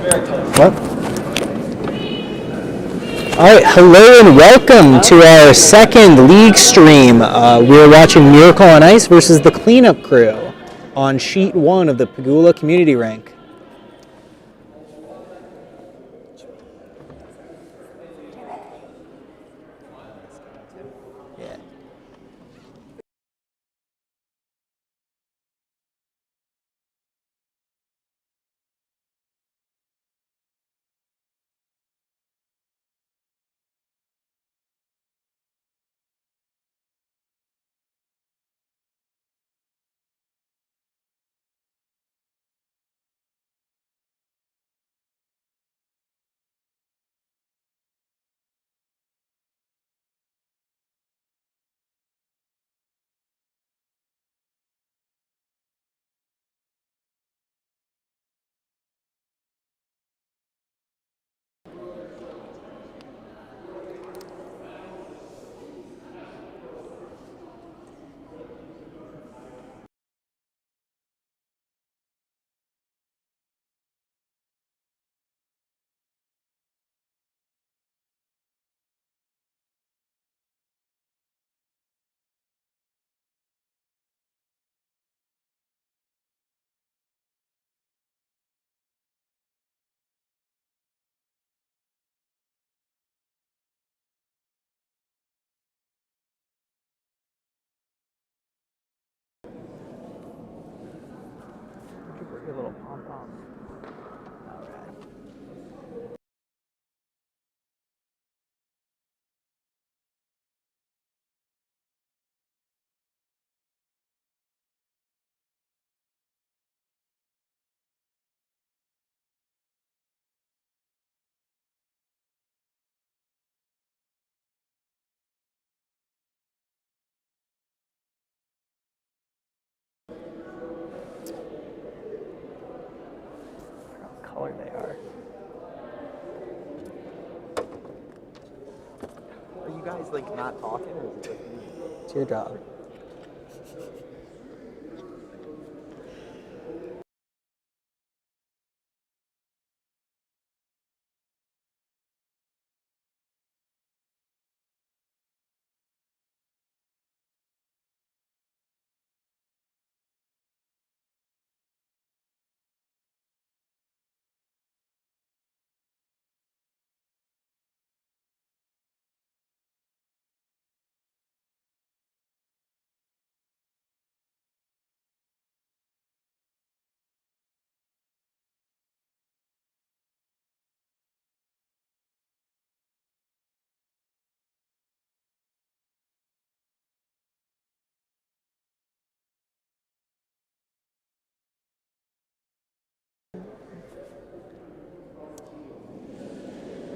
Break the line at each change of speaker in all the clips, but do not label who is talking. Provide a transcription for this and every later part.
What? All right, hello and welcome to our second league stream. We're watching Miracle on Ice versus the Cleanup Crew on Sheet 1 of the Pagula Community Rank. Yeah. What color they are.
Are you guys like not talking, or is it just me?
It's your job.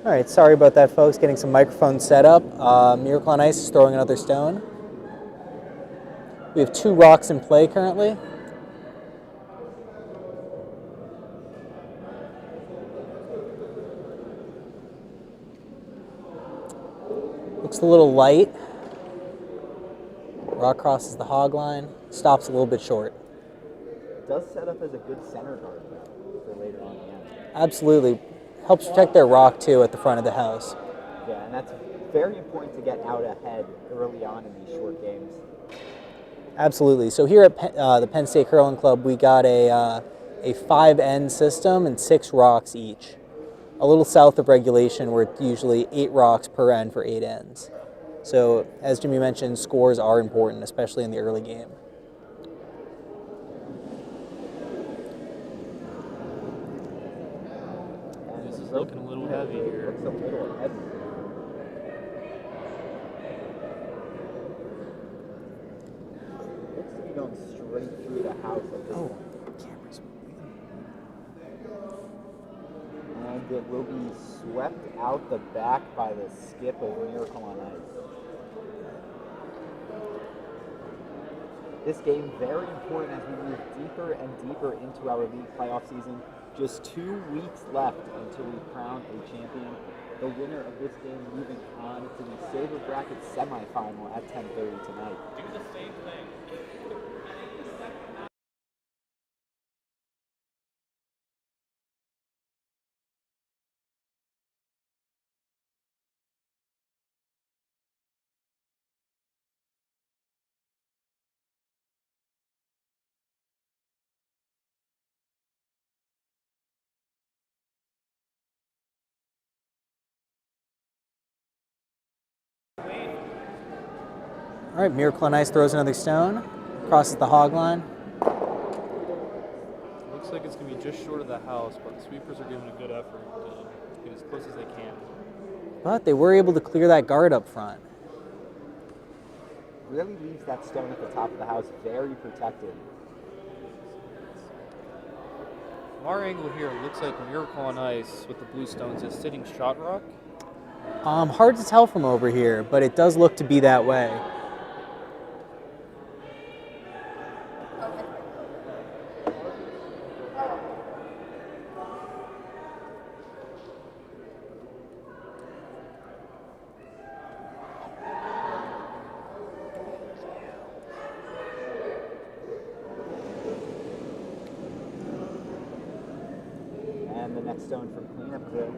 All right, sorry about that, folks. Getting some microphones set up. Miracle on Ice is throwing another stone. We have 2 rocks in play currently. Looks a little light. Rock crosses the hog line. Stops a little bit short.
It does set up as a good center guard for later on in the end.
Absolutely. Helps protect their rock, too, at the front of the house.
Yeah, and that's very important to get out ahead early on in these short games.
Absolutely. So here at the Penn State Curling Club, we got a 5-end system and 6 rocks each. A little south of regulation, we're usually 8 rocks per end for 8 ends. So, as Jimmy mentioned, scores are important, especially in the early game.
And
this is looking a little heavy here.
Looks a little heavy. Looks to be going straight through the house at this point.
Cameras moving.
And it will be swept out the back by the skip of Miracle on Ice. This game very important as we move deeper and deeper into our league playoff season. Just 2 weeks left until we crown a champion. The winner of this game moving on to the silver bracket semifinal at 10:30 tonight.
Do the same thing.
All right, Miracle on Ice throws another stone, crosses the hog line.
Looks like it's going to be just short of the house, but the sweepers are giving a good effort to get as close as they can.
But they were able to clear that guard up front.
Really leaves that stone at the top of the house very protected.
From our angle here, it looks like Miracle on Ice with the blue stones is sitting shot rock.
Hard to tell from over here, but it does look to be that way.
And the next stone from cleanup crew.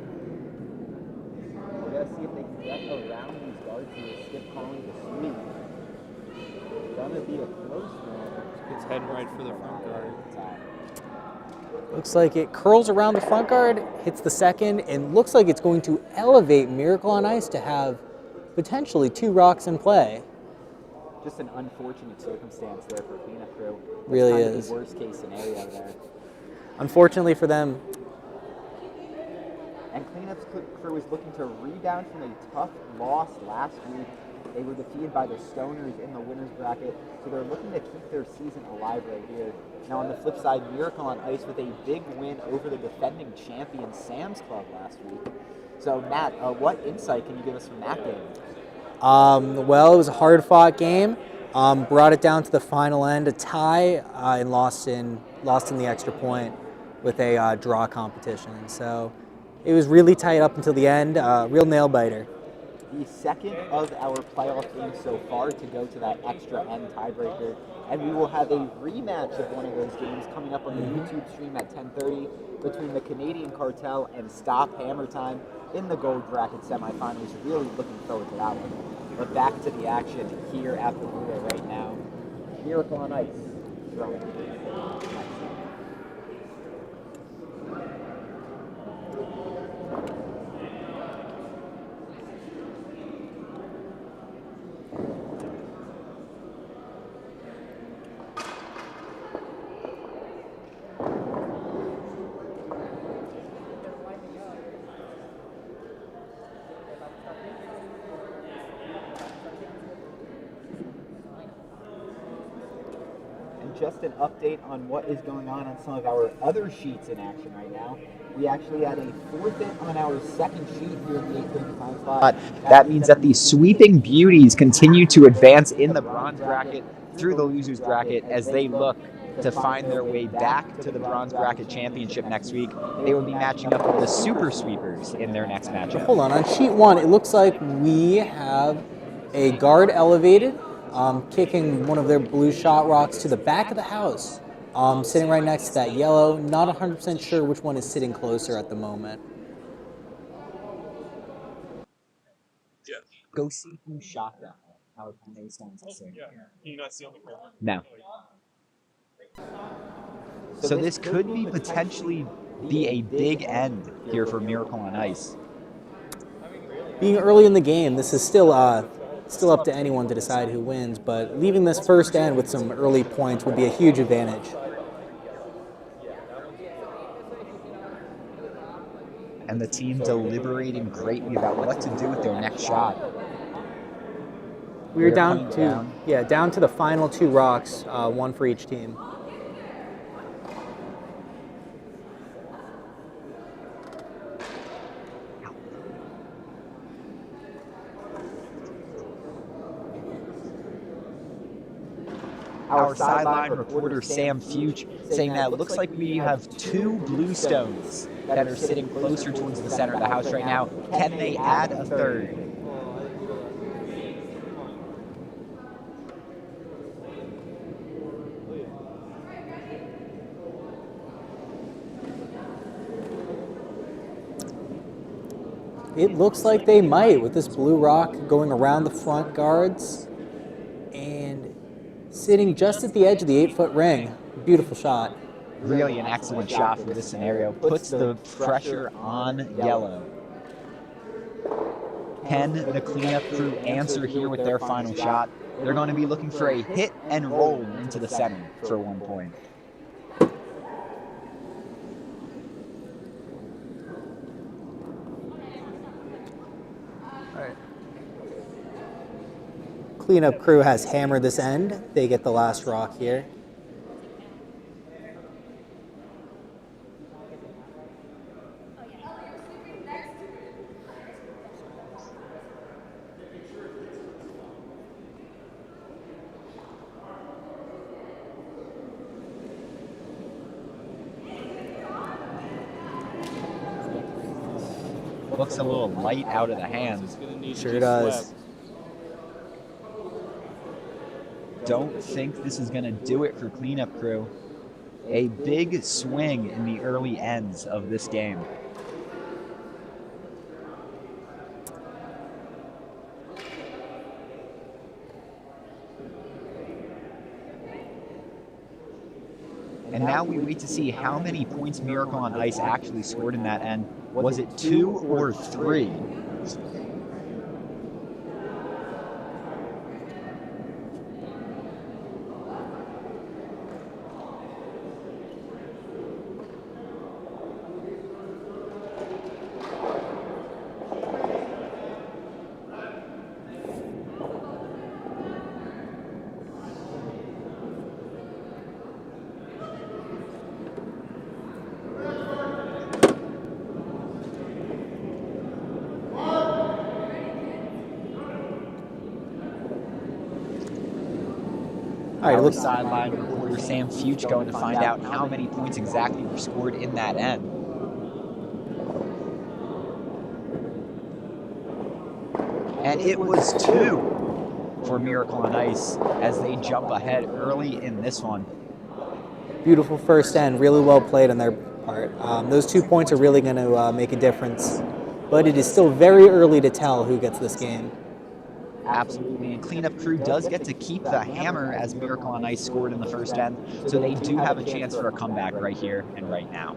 We're going to see if they can get around these guards here. Skip calling the sweep. Gonna be a close one.
It's heading right for the front guard.
Looks like it curls around the front guard, hits the second, and looks like it's going to elevate Miracle on Ice to have potentially 2 rocks in play.
Just an unfortunate circumstance there for cleanup crew. That's
Really
kind
is.
Of the worst case scenario there.
Unfortunately for them.
And cleanup's crew is looking to rebound from a tough loss last week. They were defeated by the Stoners in the winner's bracket, so they're looking to keep their season alive right here. Now on the flip side, Miracle on Ice with a big win over the defending champion Sam's Club last week. So Matt, what insight can you give us from that game?
Well, it was a hard-fought game. Brought it down to the final end, a tie, and lost in the extra point with a draw competition. So it was really tight up until the end. Real nail-biter.
The second of our playoff games so far to go to that extra end tiebreaker, and we will have a rematch of one of those games coming up on the YouTube stream at 10:30 between the Canadian Cartel and Stop Hammer Time in the gold bracket semifinals. Really looking forward to that one. But back to the action here at the Buddha right now. Miracle on Ice. Throwing. Just an update on what is going on some of our other sheets in action right now. We actually had a forfeit on our second sheet here in the 8:30 time slot. That means that the Sweeping Beauties continue to advance in the bronze bracket through the losers bracket as they look to find their way back to the bronze bracket championship next week. They will be matching up with the Super Sweepers in their next matchup.
Hold on sheet 1, it looks like we have a guard elevated, kicking one of their blue shot rocks to the back of the house, sitting right next to that yellow. Not 100% sure which one is sitting closer at the moment.
Yeah.
Go see who shot them. How it makes sense.
Yeah. Can you not see on the camera?
No. So this could be potentially be a big end here for Miracle on Ice.
Being early in the game, this is still up to anyone to decide who wins, but leaving this first end with some early points would be a huge advantage.
And the team deliberating greatly about what to do with their next shot.
We were down to the final 2 rocks, one for each team.
Our sideline reporter Sam Fuchs saying that it looks like we have 2 blue stones that are sitting closer towards the center of the house right now. Can they add a third?
It looks like they might, with this blue rock going around the front guards and sitting just at the edge of the 8-foot ring. Beautiful shot.
Really an excellent shot for this scenario. Puts the pressure on yellow. Can the cleanup crew answer here with their final shot? They're going to be looking for a hit and roll into the center for 1 point.
All right. Cleanup crew has hammered this end. They get the last rock here.
Looks a little light out of the hands.
Sure does.
Don't think this is going to do it for cleanup crew. A big swing in the early ends of this game. And now we wait to see how many points Miracle on Ice actually scored in that end. Was it 2 or 3?
All right,
Our sideline reporter Sam Fuchs going to find out how many points exactly were scored in that end. And it was 2 for Miracle on Ice as they jump ahead early in this one.
beautiful first end, really well played on their part. Those 2 points are really going to make a difference, but it is still very early to tell who gets this game.
Absolutely, and cleanup crew does get to keep the hammer as Miracle on Ice scored in the first end, so they do have a chance for a comeback right here and right now.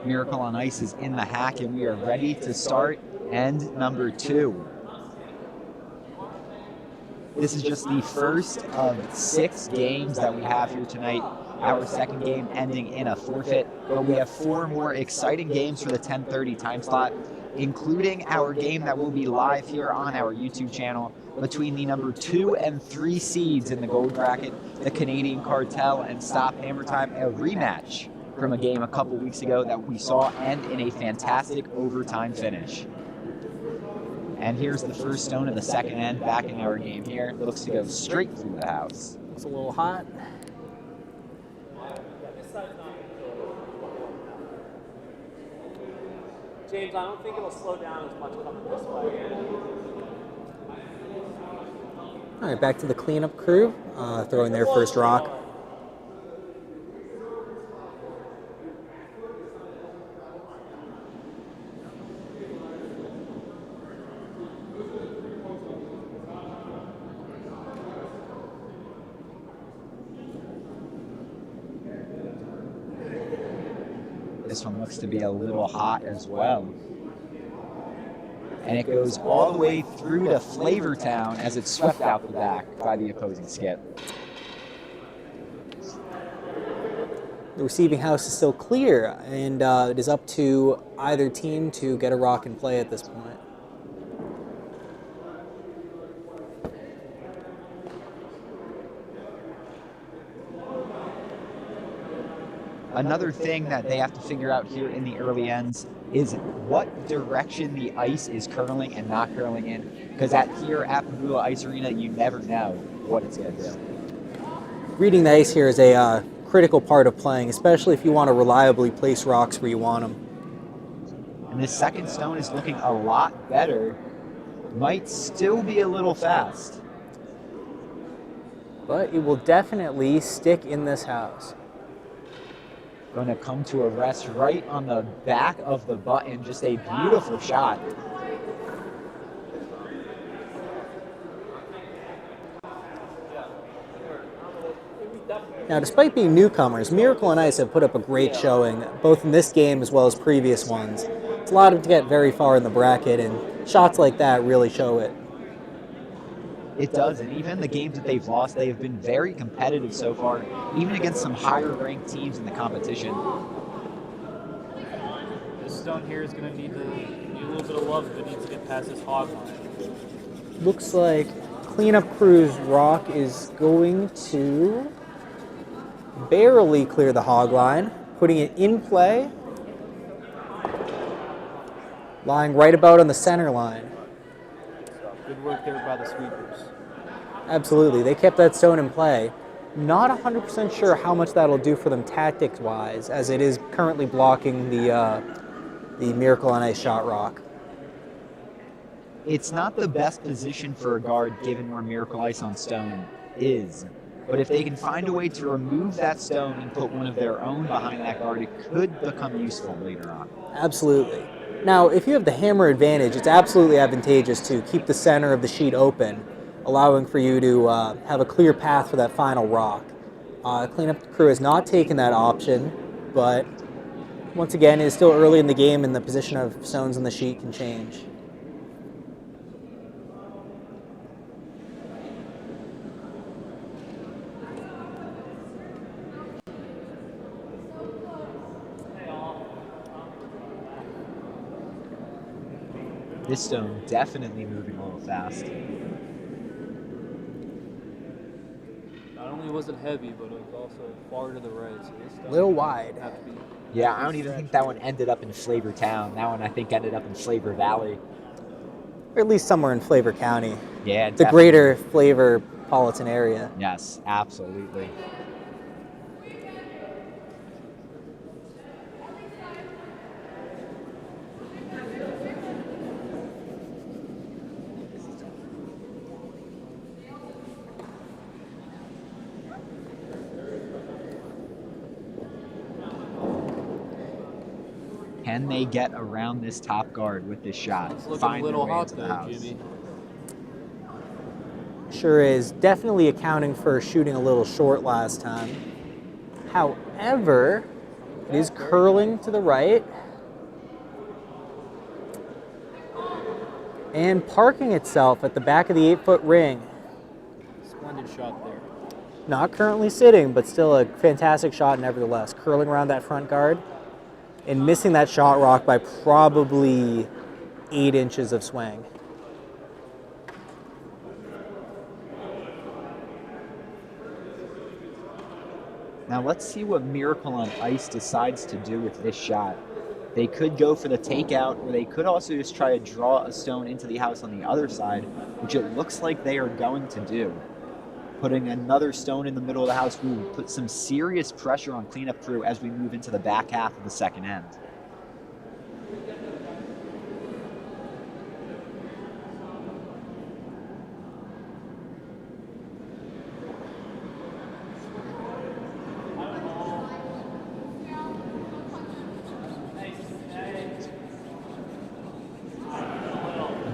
Miracle on Ice is in the hack, and we are ready to start end number 2. This is just the first of 6 games that we have here tonight. Our second game ending in a forfeit, but we have 4 more exciting games for the 10:30 time slot, including our game that will be live here on our YouTube channel between the number 2 and 3 seeds in the gold bracket, the Canadian Cartel and Stop Hammer Time, a rematch from a game a couple weeks ago that we saw end in a fantastic overtime finish. And here's the first stone of the second end back in our game here. Looks to go straight through the house.
It's a little hot.
James, I don't think it'll slow down as much coming this way.
All right, back to the cleanup crew, throwing their first rock.
This one looks to be a little hot as well. And it goes all the way through to Flavortown as it's swept out the back by the opposing skip.
The receiving house is still clear, and it is up to either team to get a rock in play at this point.
Another thing that they have to figure out here in the early ends is what direction the ice is curling and not curling in. Because here at Pagula Ice Arena, you never know what it's going to do.
Reading the ice here is a critical part of playing, especially if you want to reliably place rocks where you want them.
And this second stone is looking a lot better. Might still be a little fast.
But it will definitely stick in this house.
Going to come to a rest right on the back of the button. Just a beautiful shot.
Now, despite being newcomers, Miracle on Ice have put up a great showing, both in this game as well as previous ones. It's allowed them to get very far in the bracket, and shots like that really show it.
It does, and even the games that they've lost, they have been very competitive so far, even against some higher-ranked teams in the competition.
This stone here is going to need a little bit of love if it needs to get past this hog line.
Looks like Cleanup Crew's rock is going to barely clear the hog line, putting it in play, lying right about on the center line.
Good work there by the sweepers.
Absolutely, they kept that stone in play. Not 100% sure how much that'll do for them tactics-wise, as it is currently blocking the Miracle on Ice shot rock.
It's not the best position for a guard given where Miracle Ice on Stone is. But if they can find a way to remove that stone and put one of their own behind that guard, it could become useful later on.
Absolutely. Now, if you have the hammer advantage, it's absolutely advantageous to keep the center of the sheet open, allowing for you to have a clear path for that final rock. Cleanup Crew has not taken that option, but once again, it is still early in the game and the position of stones on the sheet can change.
This stone definitely moving a little fast.
Not only was it heavy, but it was also far to the right. So this stone
A little wide.
have to be.
Yeah, I don't even think that one ended up in Flavor Town. That one I think ended up in Flavor Valley.
Or at least somewhere in Flavor County.
Yeah,
The greater Flavor-politan area.
Yes, absolutely. Can they get around this top guard with this shot?
It's looking
Find
a little
their way
hot
into the
there,
house.
Jimmy.
Sure is. Definitely accounting for shooting a little short last time. However, it is curling to the right and parking itself at the back of the 8-foot ring.
Splendid shot there.
Not currently sitting, but still a fantastic shot nevertheless. Curling around that front guard and missing that shot rock by probably 8 inches of swing.
Now let's see what Miracle on Ice decides to do with this shot. They could go for the takeout, or they could also just try to draw a stone into the house on the other side, which it looks like they are going to do. Putting another stone in the middle of the house will put some serious pressure on Cleanup Crew as we move into the back half of the second end.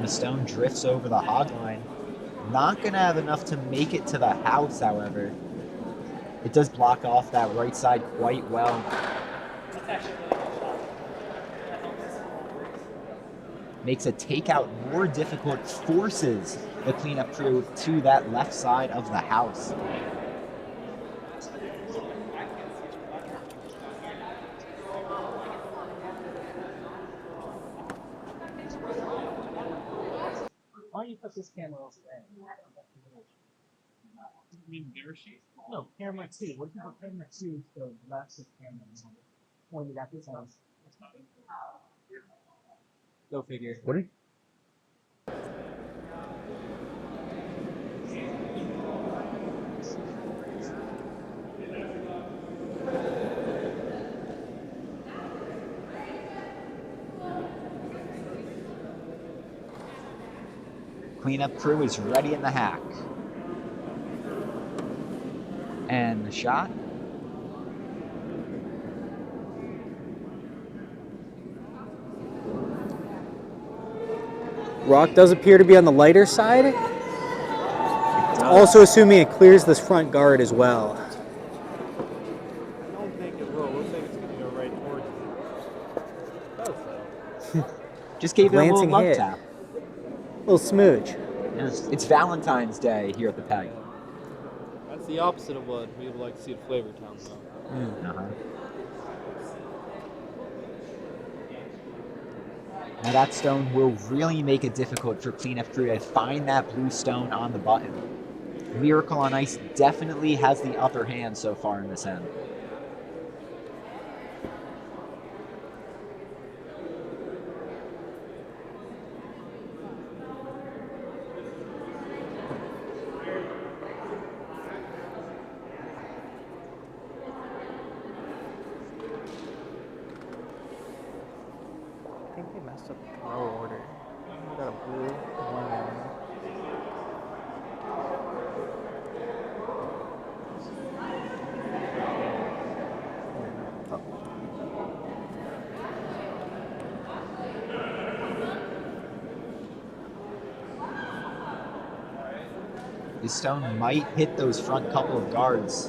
The stone drifts over the hog line. Not going to have enough to make it to the house, however. It does block off that right side quite well. Makes a takeout more difficult, forces the Cleanup Crew to that left side of the house.
Why don't you put this camera elsewhere?
You mean mirror sheet?
No, camera 2. What do you put camera 2 to the left of camera 1?
Go figure.
What are Cleanup crew is ready in the hack. And the shot.
Rock does appear to be on the lighter side. Also assuming it clears this front guard as well.
I don't think it will. It looks like it's going to go right towards it. It does, though.
Just gave it a little
Glancing
love
hit.
tap.
Little smooch.
Yes, it's Valentine's Day here at the Peg.
That's the opposite of what we would like to see at Flavortown, though.
Uh-huh. Now that stone will really make it difficult for Cleanup crew to find that blue stone on the button. Miracle on Ice definitely has the upper hand so far in this end.
I think they messed up the throw order. We got a blue, one yellow.
This stone might hit those front couple of guards.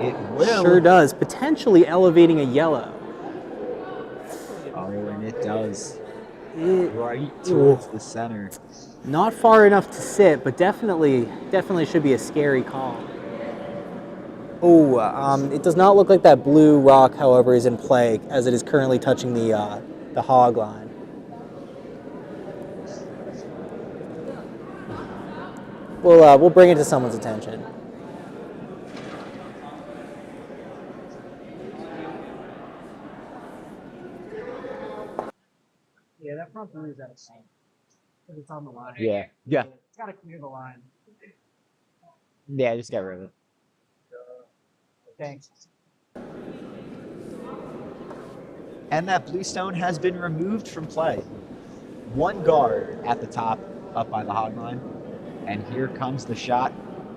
It will.
Sure does. Potentially elevating a yellow.
Oh, and it does.
It-
Right towards the center.
Not far enough to sit, but definitely should be a scary call. Oh, it does not look like that blue rock, however, is in play as it is currently touching the hog line. We'll bring it to someone's attention.
Yeah, that front blue is out of sync. Because it's on the line.
Yeah.
It's got to clear the line.
Yeah, just get rid of it.
Thanks.
And that blue stone has been removed from play. One guard at the top, up by the hog line. And here comes the shot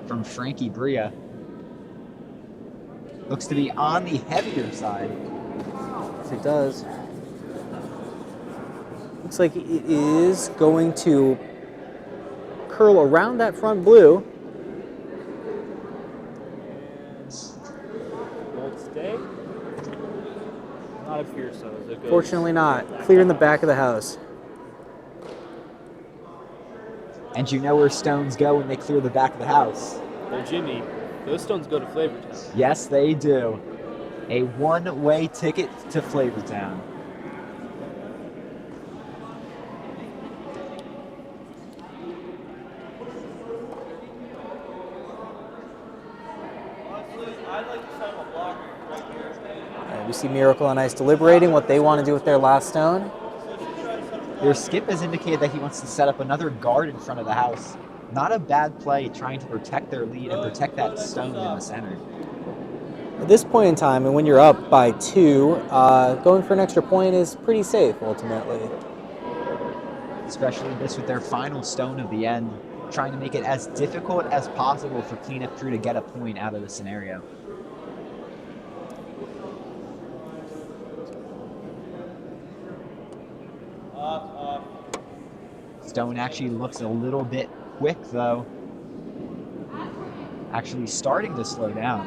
from Frankie Bria. Looks to be on the heavier side.
Yes, it does. Looks like it is going to curl around that front blue.
Will it stay? Not a fear so as it goes.
Fortunately not. Clear in the back of the house.
And you know where stones go when they clear the back of the house.
Well, Jimmy, those stones go to Flavortown.
Yes, they do. A one-way ticket to Flavortown.
We see Miracle on Ice deliberating what they want to do with their last stone.
Their skip has indicated that he wants to set up another guard in front of the house. Not a bad play, trying to protect their lead and protect that stone in the center.
At this point in time, and when you're up by 2, going for an extra point is pretty safe, ultimately.
Especially this with their final stone of the end, trying to make it as difficult as possible for Cleanup crew to get a point out of the scenario. Stone actually looks a little bit quick, though. Actually starting to slow down.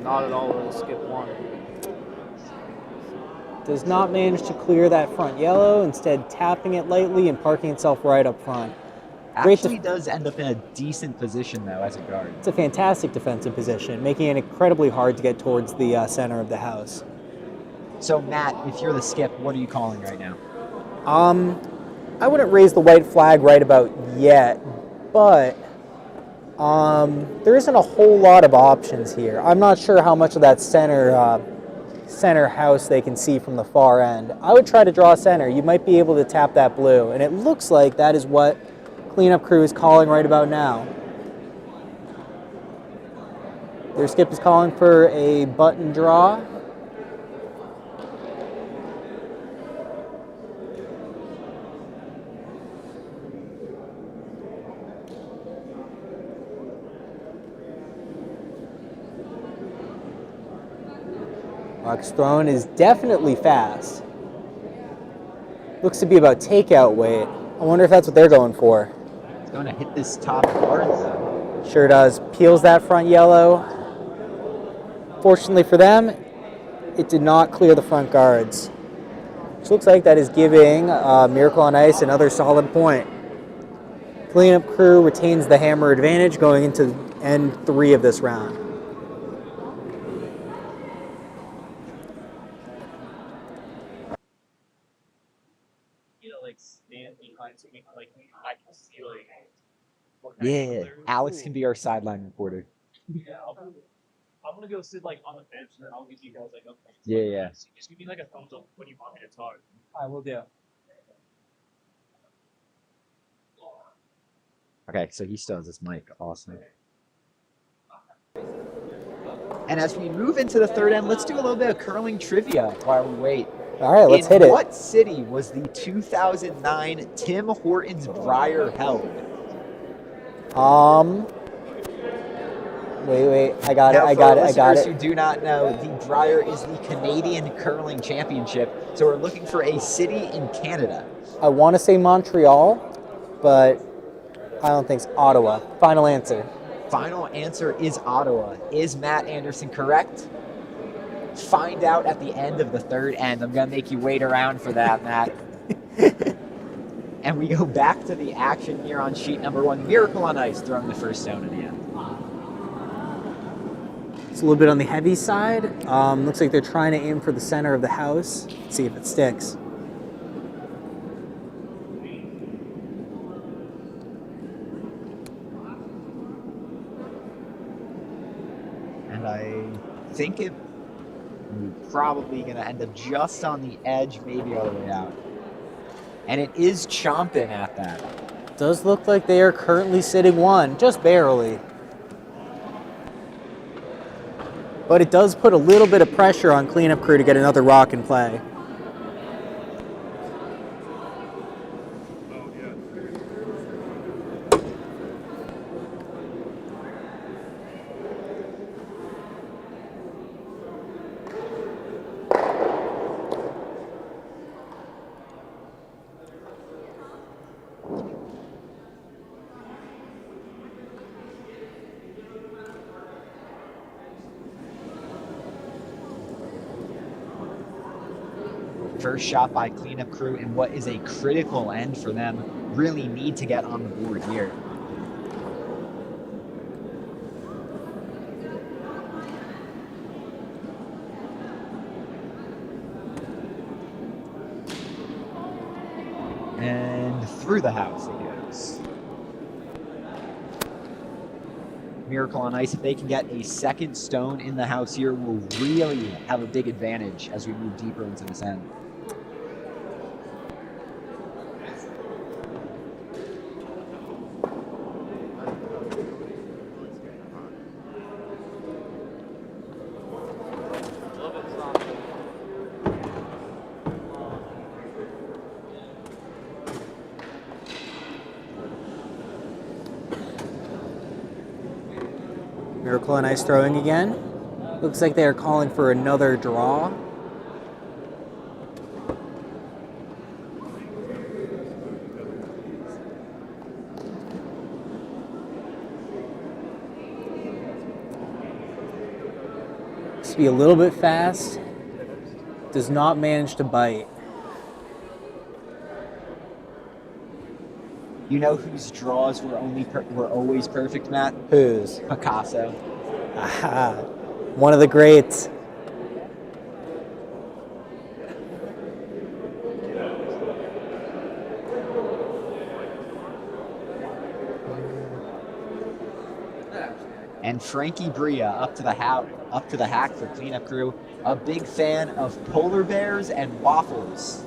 Not at all where the skip wanted.
Does not manage to clear that front yellow, instead tapping it lightly and parking itself right up front.
Actually does end up in a decent position, though, as a guard.
It's a fantastic defensive position, making it incredibly hard to get towards the center of the house.
So, Matt, if you're the skip, what are you calling right now?
I wouldn't raise the white flag right about yet, but there isn't a whole lot of options here. I'm not sure how much of that center house they can see from the far end. I would try to draw center. You might be able to tap that blue, and it looks like that is what cleanup crew is calling right about now. Their skip is calling for a button draw. Rock's thrown is definitely fast. Looks to be about takeout weight. I wonder if that's what they're going for.
It's going to hit this top card, though.
Sure does. Peels that front yellow. Fortunately for them, it did not clear the front guards. Which looks like that is giving Miracle on Ice another solid point. Cleanup crew retains the hammer advantage going into end 3 of this round.
Like stand behind so we like I can see like.
Yeah, Alex can be our sideline reporter.
Yeah, I'm gonna go sit like on the bench and then I'll give you guys like okay.
Yeah.
Just give me like a thumbs up when you want me to talk.
I will do.
Okay, so he still has his mic. Awesome. And as we move into the third end, let's do a little bit of curling trivia while we wait.
All right, let's hit it.
In what city was the 2009 Tim Hortons Briar held?
Wait, I got
Now,
it.
for listeners who do not know, the Briar is the Canadian Curling Championship, so we're looking for a city in Canada.
I want to say Montreal, but I don't think it's Ottawa. Final answer.
Final answer is Ottawa. Is Matt Anderson correct? Find out at the end of the third end. I'm going to make you wait around for that, Matt. And we go back to the action here on sheet number 1. Miracle on Ice throwing the first stone at the end.
It's a little bit on the heavy side. Looks like they're trying to aim for the center of the house. See if it sticks.
And I think it probably going to end up just on the edge, maybe all the way out. And it is chomping at that.
Does look like they are currently sitting 1, just barely. But it does put a little bit of pressure on cleanup crew to get another rock in play.
First shot by cleanup crew in what is a critical end for them. Really need to get on the board here. And through the house it goes. Miracle on Ice, if they can get a second stone in the house here, will really have a big advantage as we move deeper into this end.
Miracle on Ice throwing again. Looks like they are calling for another draw. Looks to be a little bit fast. Does not manage to bite.
You know whose draws were always perfect, Matt?
Whose?
Picasso.
Aha. One of the greats.
And Frankie Bria up to the hack for cleanup crew. A big fan of polar bears and waffles.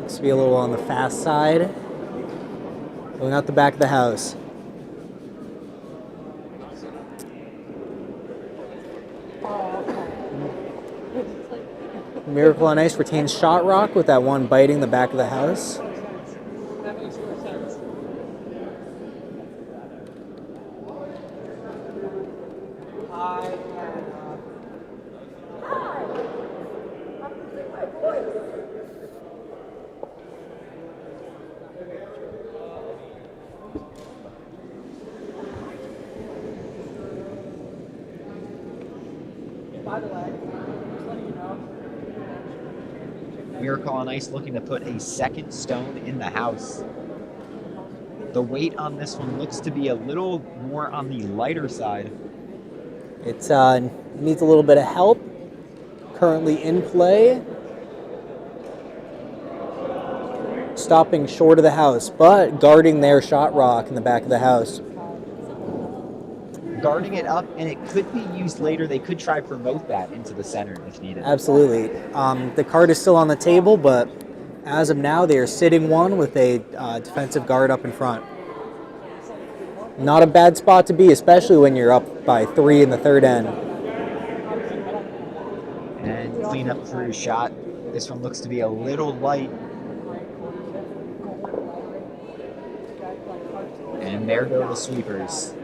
Looks to be a little on the fast side. Going out the back of the house. Miracle on Ice retains shot rock with that one biting the back of the house.
That makes more sense. By the way, just letting you know.
Miracle on Ice looking to put a second stone in the house. The weight on this one looks to be a little more on the lighter side.
It needs a little bit of help. Currently in play. Stopping short of the house, but guarding their shot rock in the back of the house.
Guarding it up, and it could be used later. They could try promote that into the center if needed.
Absolutely. The card is still on the table, but as of now, they are sitting one with a defensive guard up in front. Not a bad spot to be, especially when you're up by 3 in the third end.
And cleanup crew shot. This one looks to be a little light. And there go the sweepers.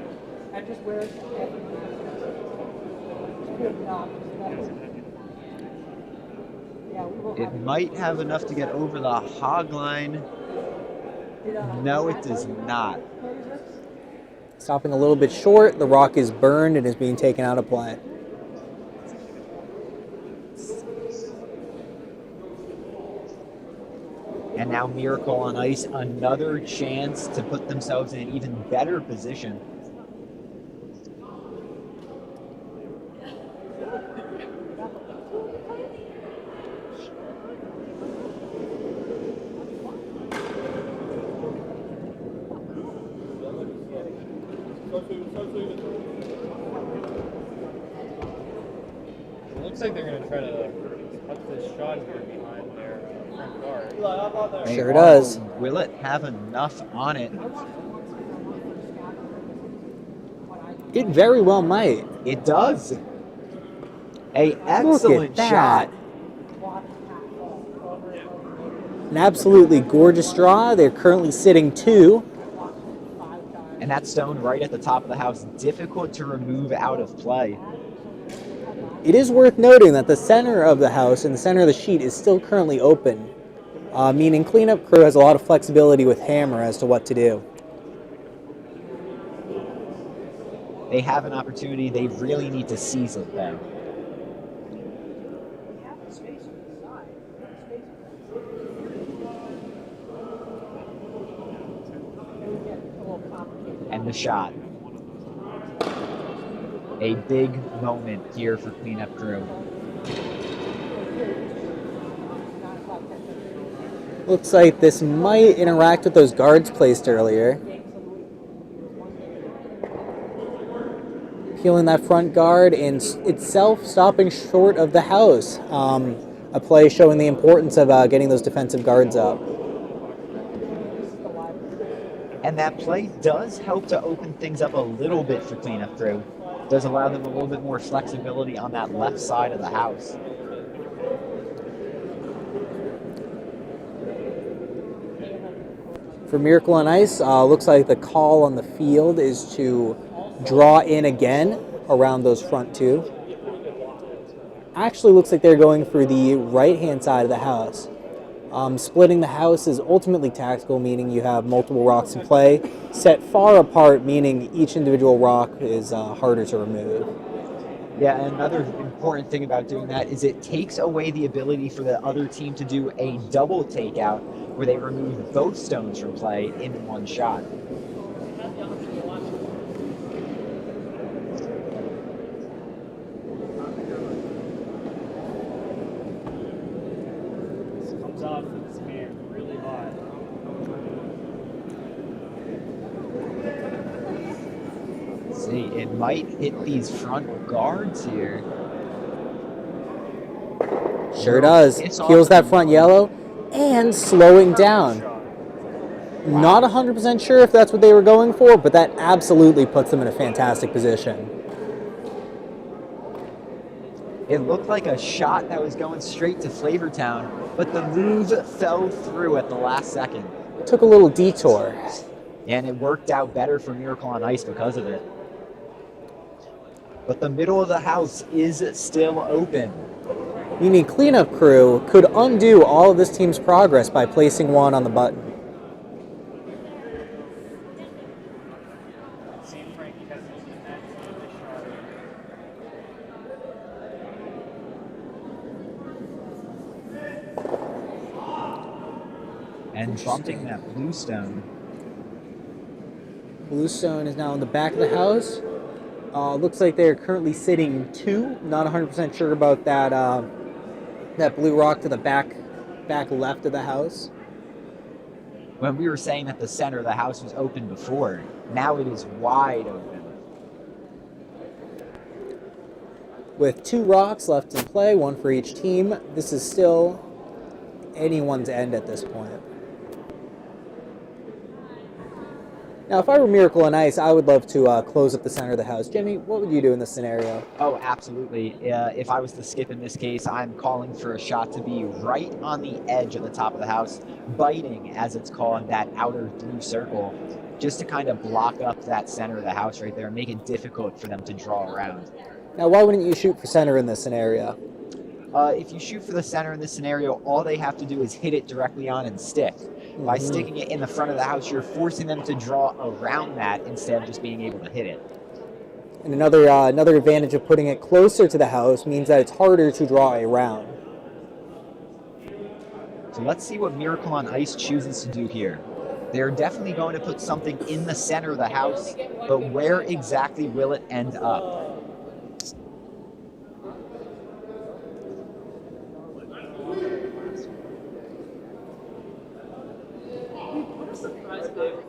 It might have enough to get over the hog line. No, it does not.
Stopping a little bit short, the rock is burned and is being taken out of play.
And now Miracle on Ice, another chance to put themselves in an even better position.
It looks like they're going to try to cut this shot here behind their front guard.
Sure does.
Will it have enough on it?
It very well might.
It does. An excellent shot.
An absolutely gorgeous draw. They're currently sitting 2.
And that stone right at the top of the house, difficult to remove out of play.
It is worth noting that the center of the house and the center of the sheet is still currently open, meaning cleanup crew has a lot of flexibility with hammer as to what to do.
They have an opportunity. They really need to seize it, though. And the shot. A big moment here for cleanup crew.
Looks like this might interact with those guards placed earlier. Peeling that front guard and itself stopping short of the house. A play showing the importance of getting those defensive guards up.
And that play does help to open things up a little bit for cleanup crew. Does allow them a little bit more flexibility on that left side of the house.
For Miracle on Ice, looks like the call on the field is to draw in again around those front 2. Actually looks like they're going for the right-hand side of the house. Splitting the house is ultimately tactical, meaning you have multiple rocks in play, set far apart, meaning each individual rock is harder to remove.
Yeah, and another important thing about doing that is it takes away the ability for the other team to do a double takeout where they remove both stones from play in one shot. Hey, it might hit these front guards here.
Sure
No,
does.
piss off
Peels
with the
that front yellow and slowing down. Not 100% sure if that's what they were going for, but that absolutely puts them in a fantastic position.
It looked like a shot that was going straight to Flavortown, but the move fell through at the last second.
Took a little detour.
And it worked out better for Miracle on Ice because of it. But the middle of the house is still open.
Meaning Cleanup Crew could undo all of this team's progress by placing one on the button.
See if Frankie has used that to this shot.
And bumping that bluestone.
Bluestone is now in the back of the house. Looks like they're currently sitting 2. Not 100% sure about that that blue rock to the back left of the house.
When we were saying that the center of the house was open before, now it is wide open.
With 2 rocks left in play, 1 for each team, this is still anyone's end at this point. Now, if I were Miracle on Ice, I would love to close up the center of the house. Jimmy, what would you do in this scenario?
Oh, absolutely. If I was to skip in this case, I'm calling for a shot to be right on the edge of the top of the house, biting, as it's called, that outer blue circle, just to kind of block up that center of the house right there and make it difficult for them to draw around.
Now, why wouldn't you shoot for center in this scenario?
If you shoot for the center in this scenario, all they have to do is hit it directly on and stick. By sticking it in the front of the house, you're forcing them to draw around that instead of just being able to hit it.
And another advantage of putting it closer to the house means that it's harder to draw around.
So let's see what Miracle on Ice chooses to do here. They're definitely going to put something in the center of the house, but where exactly will it end up?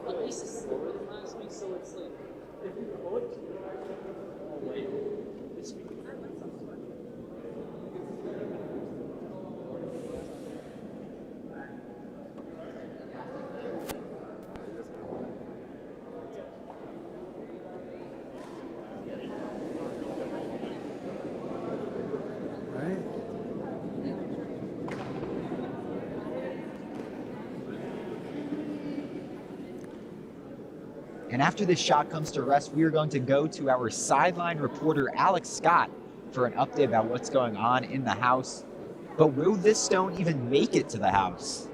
At least it's slower than last week, so it's like if you put wait, this week.
And after this shot comes to rest, we are going to go to our sideline reporter, Alex Scott, for an update about what's going on in the house. But will this stone even make it to the house?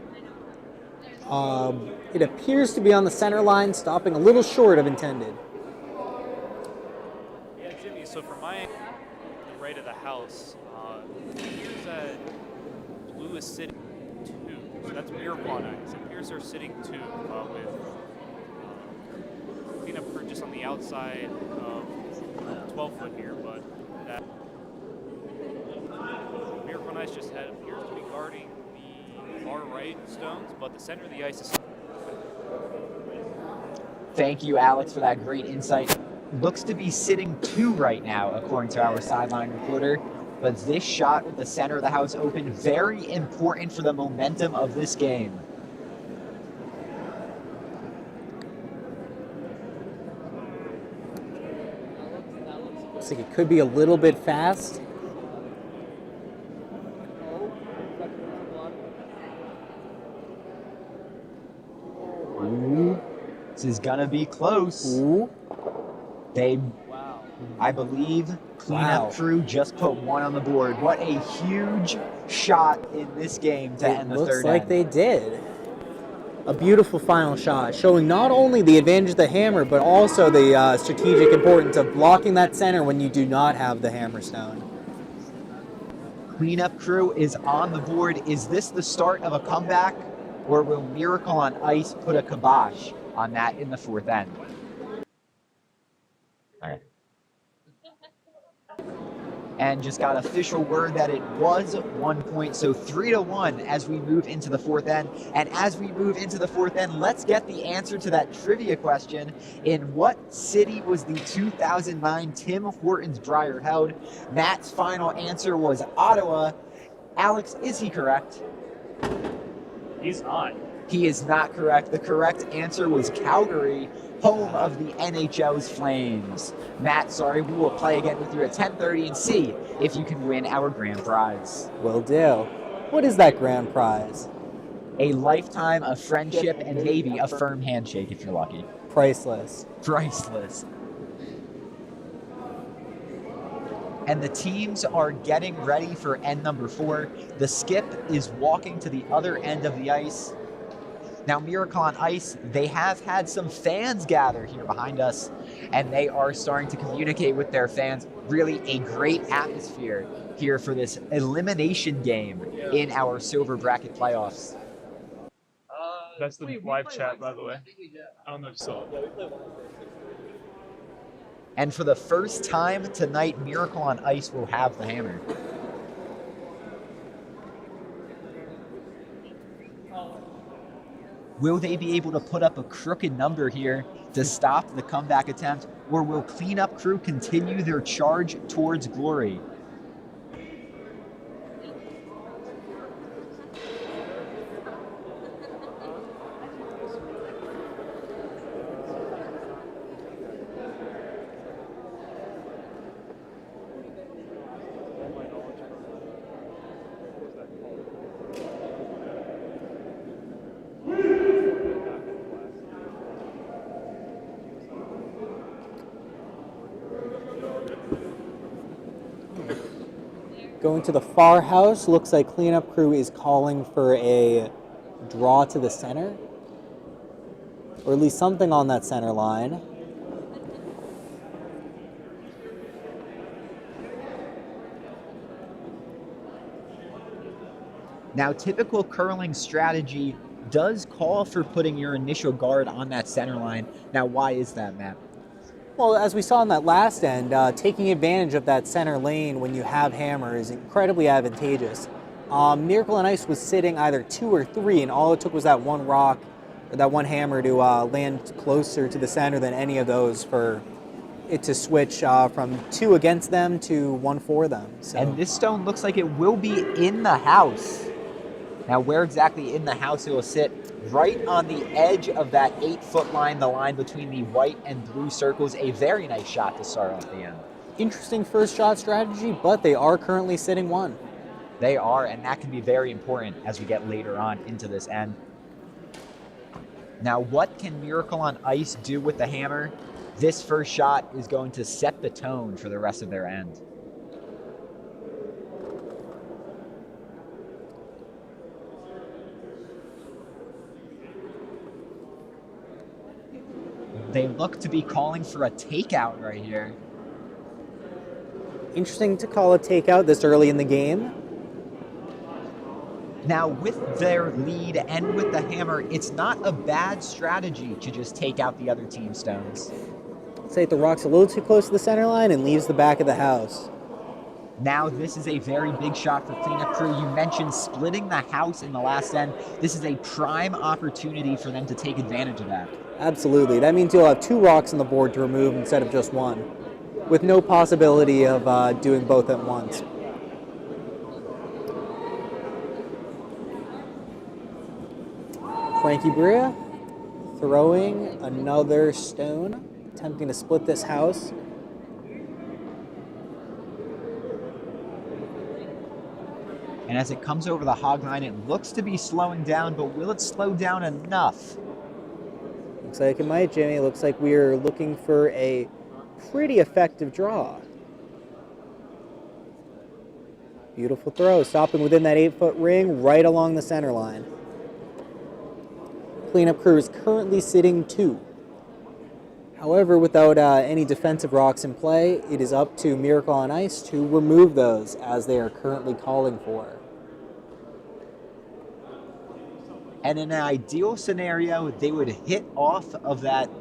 It appears to be on the center line, stopping a little short of intended.
Yeah, Jimmy, so from my angle, the right of the house, it appears that blue is sitting 2. So that's Miracle on Ice. It appears they're sitting 2 with Cleanup Crew just on the outside of 12-foot here, but that Miracle on Ice just appears to be guarding the far right stones, but the center of the ice is.
Thank you, Alex, for that great insight. Looks to be sitting 2 right now, according to our sideline reporter. But this shot with the center of the house open, very important for the momentum of this game.
Looks like it could be a little bit fast.
Ooh, this is gonna be close.
Ooh.
I believe Cleanup Crew just put 1 on the board. What a huge shot in this game to end the third
Looks like
end.
they did. A beautiful final shot, showing not only the advantage of the hammer, but also the strategic importance of blocking that center when you do not have the hammer stone.
Cleanup Crew is on the board. Is this the start of a comeback, or will Miracle on Ice put a kibosh on that in the 4th end? All right. And just got official word that it was 1 point, so 3-1 as we move into the fourth end. And as we move into the fourth end, let's get the answer to that trivia question. In what city was the 2009 Tim Hortons dryer held? Matt's final answer was Ottawa. Alex, is he correct?
He's not.
He is not correct. The correct answer was Calgary, home of the NHL's Flames. Matt, sorry, we will play again with you at 10:30 and see if you can win our grand prize.
Will do. What is that grand prize?
A lifetime of friendship and maybe a firm handshake if you're lucky.
Priceless.
Priceless. And the teams are getting ready for end number 4. The skip is walking to the other end of the ice. Now, Miracle on Ice, they have had some fans gather here behind us, and they are starting to communicate with their fans. Really a great atmosphere here for this elimination game in our silver bracket playoffs.
That's the live chat, by the way. I don't know if you saw it.
And for the first time tonight, Miracle on Ice will have the hammer. Will they be able to put up a crooked number here to stop the comeback attempt, or will Cleanup Crew continue their charge towards glory?
Going to the far house, looks like Cleanup Crew is calling for a draw to the center, or at least something on that center line.
Now, typical curling strategy does call for putting your initial guard on that center line. Now, why is that, Matt?
Well, as we saw in that last end, taking advantage of that center lane when you have hammer is incredibly advantageous. Miracle on Ice was sitting either 2 or 3, and all it took was that one rock, or that one hammer to land closer to the center than any of those for it to switch from 2 against them to 1 for them. So.
And this stone looks like it will be in the house. Now, where exactly in the house it will sit? Right on the edge of that 8-foot line, the line between the white and blue circles. A very nice shot to start off the end.
Interesting first shot strategy, but they are currently sitting 1.
They are, and that can be very important as we get later on into this end. Now, what can Miracle on Ice do with the hammer? This first shot is going to set the tone for the rest of their end. They look to be calling for a takeout right here.
Interesting to call a takeout this early in the game.
Now, with their lead and with the hammer, it's not a bad strategy to just take out the other team's stones.
Say the rock's a little too close to the center line and leaves the back of the house.
Now, this is a very big shot for Cleanup Crew. You mentioned splitting the house in the last end. This is a prime opportunity for them to take advantage of that.
Absolutely. That means you'll have 2 rocks on the board to remove instead of just 1, with no possibility of doing both at once. Frankie Bria throwing another stone, attempting to split this house.
And as it comes over the hog line, it looks to be slowing down, but will it slow down enough?
Looks like it might, Jimmy. Looks like we're looking for a pretty effective draw. Beautiful throw, stopping within that 8-foot ring, right along the center line. Cleanup Crew is currently sitting 2. However, without any defensive rocks in play, it is up to Miracle on Ice to remove those, as they are currently calling for.
And in an ideal scenario, they would hit off of that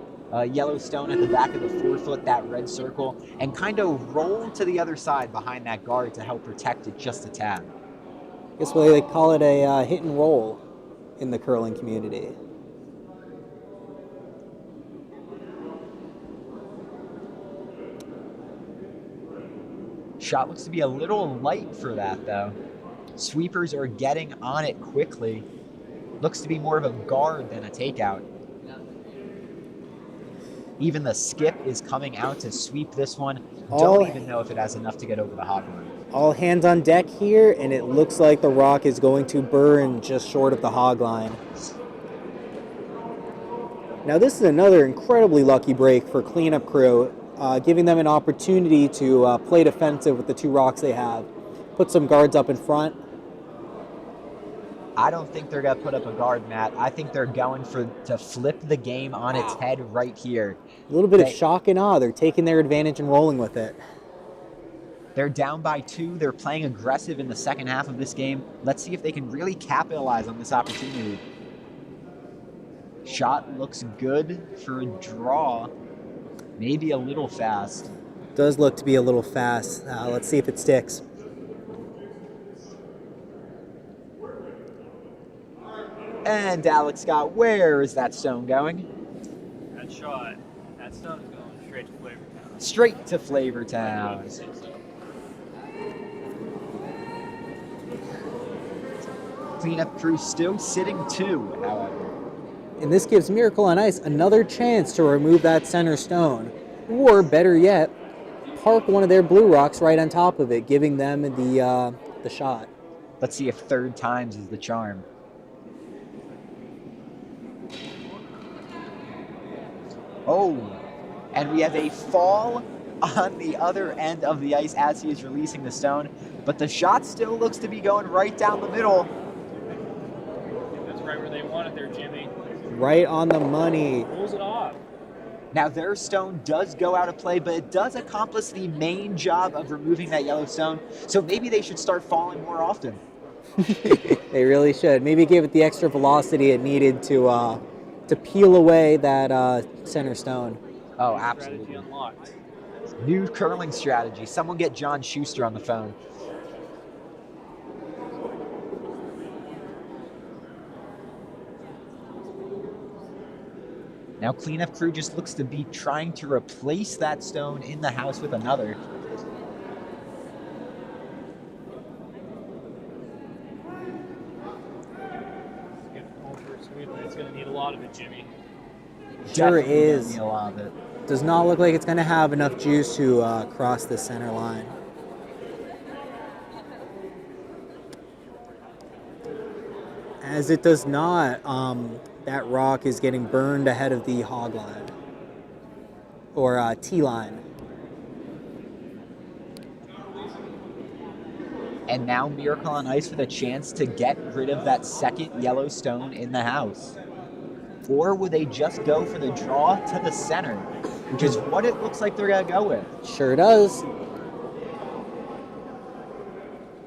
yellow stone at the back of the forefoot, that red circle, and kind of roll to the other side behind that guard to help protect it just a tad.
I guess they call it a hit and roll in the curling community.
Shot looks to be a little light for that, though. Sweepers are getting on it quickly. Looks to be more of a guard than a takeout. Even the skip is coming out to sweep this one. Don't even know if it has enough to get over the hog line.
All hands on deck here, and it looks like the rock is going to burn just short of the hog line. Now this is another incredibly lucky break for cleanup crew, giving them an opportunity to play defensive with the 2 rocks they have. Put some guards up in front.
I don't think they're going to put up a guard, Matt. I think they're going to flip the game on its head right here.
A little bit of shock and awe. They're taking their advantage and rolling with it.
They're down by 2. They're playing aggressive in the second half of this game. Let's see if they can really capitalize on this opportunity. Shot looks good for a draw. Maybe a little fast.
Does look to be a little fast. Let's see if it sticks.
And Alex Scott, where is that stone going?
That shot, that stone is going straight to Flavortown.
Straight to Flavortown. Cleanup crew still sitting 2, however.
And this gives Miracle on Ice another chance to remove that center stone. Or, better yet, park one of their blue rocks right on top of it, giving them the shot.
Let's see if third times is the charm. Oh, and we have a fall on the other end of the ice as he is releasing the stone, but the shot still looks to be going right down the middle.
That's right where they want it there, Jimmy.
Right on the money.
Pulls it off.
Now their stone does go out of play, but it does accomplish the main job of removing that yellow stone, so maybe they should start falling more often.
They really should. Maybe give it the extra velocity it needed to peel away that center stone.
Oh, absolutely.
Unlocked.
New curling strategy. Someone get John Schuster on the phone. Now cleanup crew just looks to be trying to replace that stone in the house with another.
It's going to need a lot of it, Jimmy.
Sure
Definitely
is.
gonna need a lot of it.
Does not look like it's going to have enough juice to cross the center line. As it does not, that rock is getting burned ahead of the hog line. Or T-line.
And now Miracle on Ice with a chance to get rid of that second yellow stone in the house. Or would they just go for the draw to the center, which is what it looks like they're going to go with.
Sure does.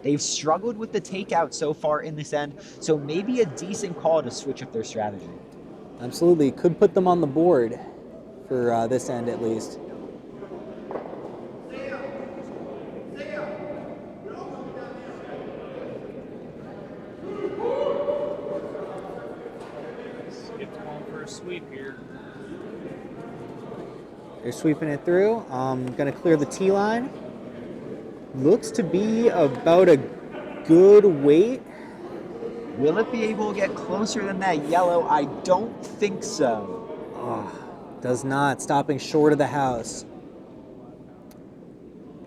They've struggled with the takeout so far in this end, so maybe a decent call to switch up their strategy.
Absolutely. Could put them on the board for this end at least.
Skip's going for a sweep here.
They're sweeping it through. Going to clear the T line. Looks to be about a good weight.
Will it be able to get closer than that yellow? I don't think so.
Does not. Stopping short of the house.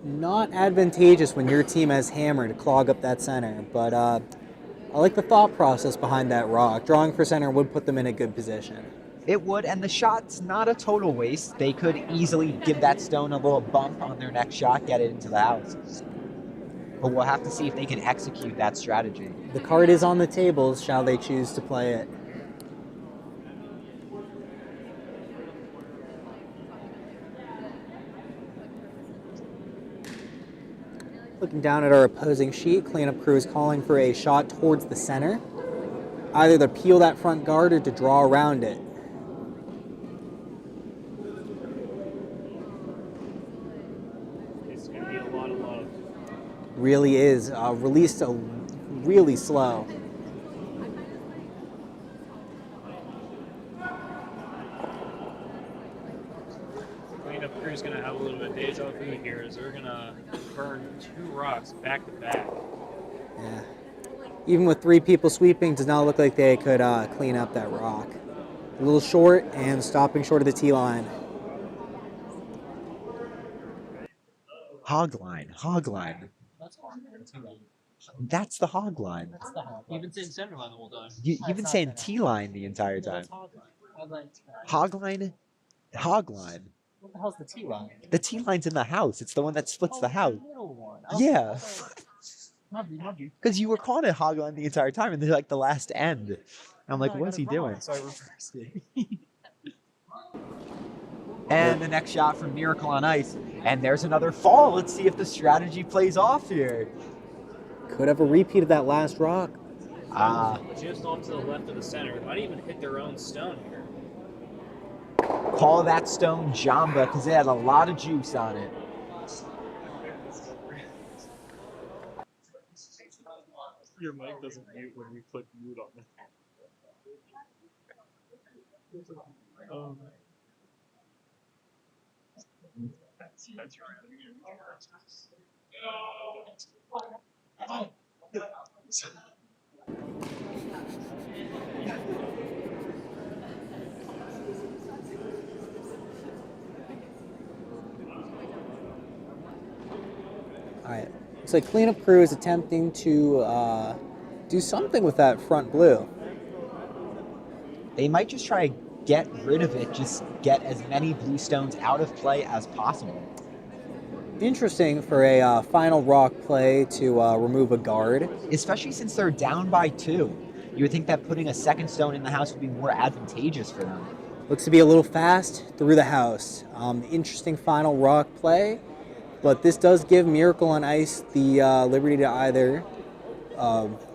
Not advantageous when your team has hammer to clog up that center, but I like the thought process behind that rock. Drawing for center would put them in a good position.
It would, and the shot's not a total waste. They could easily give that stone a little bump on their next shot, get it into the house. But we'll have to see if they can execute that strategy.
The card is on the tables, shall they choose to play it. Looking down at our opposing sheet, cleanup crew is calling for a shot towards the center. Either to peel that front guard or to draw around it. Really is. Released really slow.
Cleanup crew's gonna have a little bit of deja vu here as they're gonna burn 2 rocks back to back.
Yeah. Even with 3 people sweeping, does not look like they could clean up that rock. A little short and stopping short of the tee line.
Hog line. That's the hog line.
You've been saying center line the whole time.
You've been saying T line the entire time. Hog line.
What the hell's the T line?
The T line's in the house. It's the one that splits the house.
Middle one.
Yeah.
Muggy.
Because you were calling it hog line the entire time, and they're like the last end. And I'm like, what's he doing?
So I reversed it.
And the next shot from Miracle on Ice. And there's another fall. Let's see if the strategy plays off here.
Could have a repeat of that last rock.
Just off to the left of the center. Might even hit their own stone here.
Call that stone Jamba because it had a lot of juice on it.
Your mic doesn't mute when you click mute on it. That's right.
All right. Looks like cleanup crew is attempting to do something with that front blue.
They might just try to get rid of it, just get as many blue stones out of play as possible.
Interesting for a final rock play to remove a guard.
Especially since they're down by 2. You would think that putting a second stone in the house would be more advantageous for them.
Looks to be a little fast through the house. Interesting final rock play, but this does give Miracle on Ice the liberty to either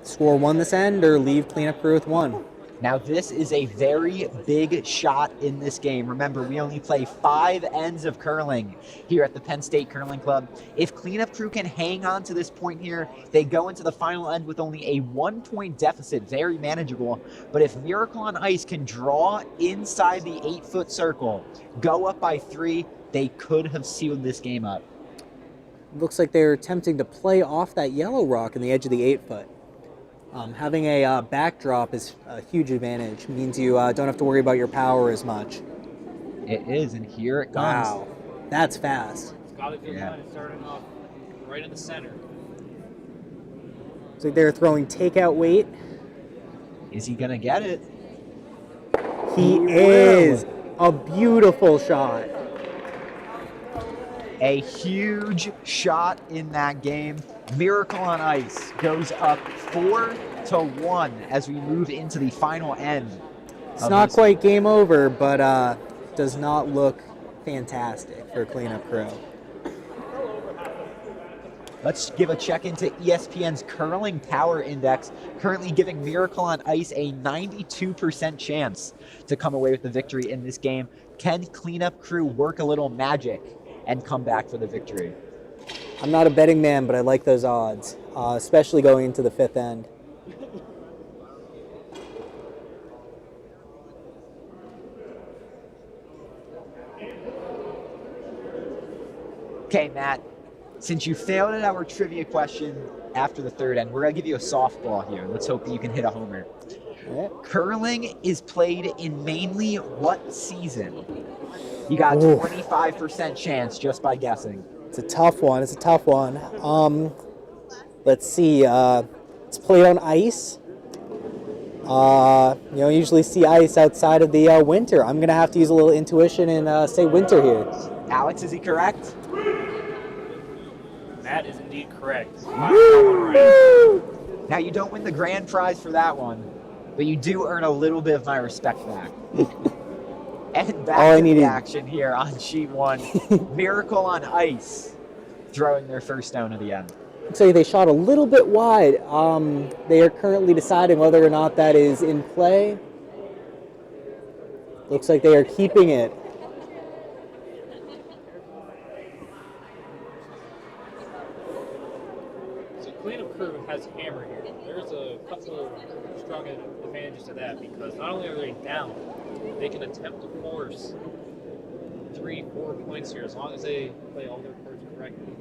score 1 this end or leave cleanup crew with 1.
Now this is a very big shot in this game. Remember, we only play 5 ends of curling here at the Penn State Curling Club. If cleanup crew can hang on to this point here, they go into the final end with only a 1-point deficit, very manageable. But if Miracle on Ice can draw inside the 8-foot circle, go up by 3, they could have sealed this game up.
Looks like they're attempting to play off that yellow rock in the edge of the 8-foot. Having a backdrop is a huge advantage. It means you don't have to worry about your power as much.
It is, and here it comes.
Wow, that's fast.
It's got a good line starting off right in the center.
Looks like they're throwing takeout weight.
Is he going to get it?
He is. A beautiful shot.
A huge shot in that game. Miracle on Ice goes up 4-1 as we move into the final end.
It's not quite game over, but does not look fantastic for cleanup crew.
Let's give a check into ESPN's Curling Power Index, currently giving Miracle on Ice a 92% chance to come away with the victory in this game. Can cleanup crew work a little magic and come back for the victory?
I'm not a betting man, but I like those odds, especially going into the 5th end.
Okay, Matt, since you failed at our trivia question after the 3rd end, we're going to give you a softball here. Let's hope that you can hit a homer.
Right.
Curling is played in mainly what season? You got 25% chance just by guessing.
It's a tough one. Let's see. It's played on ice. Usually see ice outside of the winter. I'm gonna have to use a little intuition and say winter here.
Alex, is he correct?
That is indeed correct.
Now, you don't win the grand prize for that one, but you do earn a little bit of my respect back. And back to the action here on sheet 1. Miracle on Ice throwing their first stone at the end.
So they shot a little bit wide. They are currently deciding whether or not that is in play. Looks like they are keeping it.
cleanup crew has hammer here. There's a couple strong advantages to that because not only are they down, they can attempt to force 3-4 points here as long as they play all their cards correctly.